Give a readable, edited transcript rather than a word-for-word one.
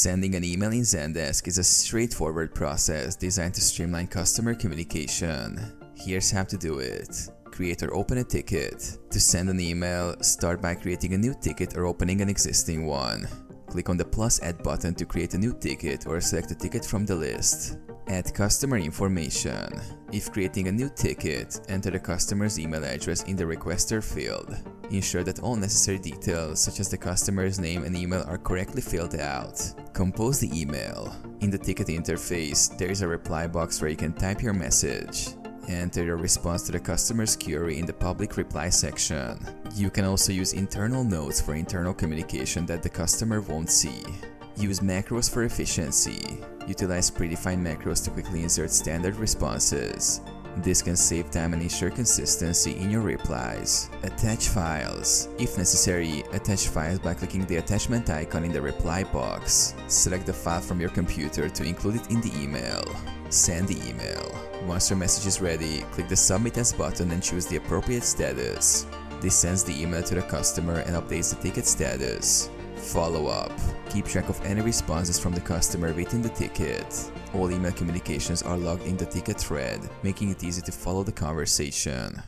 Sending an email in Zendesk is a straightforward process designed to streamline customer communication. Here's how to do it. Create or open a ticket. To send an email, start by creating a new ticket or opening an existing one. Click on the plus add button to create a new ticket or select a ticket from the list. Add customer information. If creating a new ticket, enter the customer's email address in the requester field. Ensure that all necessary details such as the customer's name and email are correctly filled out. Compose the email. In the ticket interface, there is a reply box where you can type your message. Enter your response to the customer's query in the public reply section. You can also use internal notes for internal communication that the customer won't see. Use macros for efficiency. Utilize predefined macros to quickly insert standard responses. This can save time and ensure consistency in your replies. Attach files. If necessary, attach files by clicking the attachment icon in the reply box. Select the file from your computer to include it in the email. Send the email. Once your message is ready, click the Submit As button and choose the appropriate status. This sends the email to the customer and updates the ticket status. Follow up. Keep track of any responses from the customer within the ticket. All email communications are logged in the ticket thread, making it easy to follow the conversation.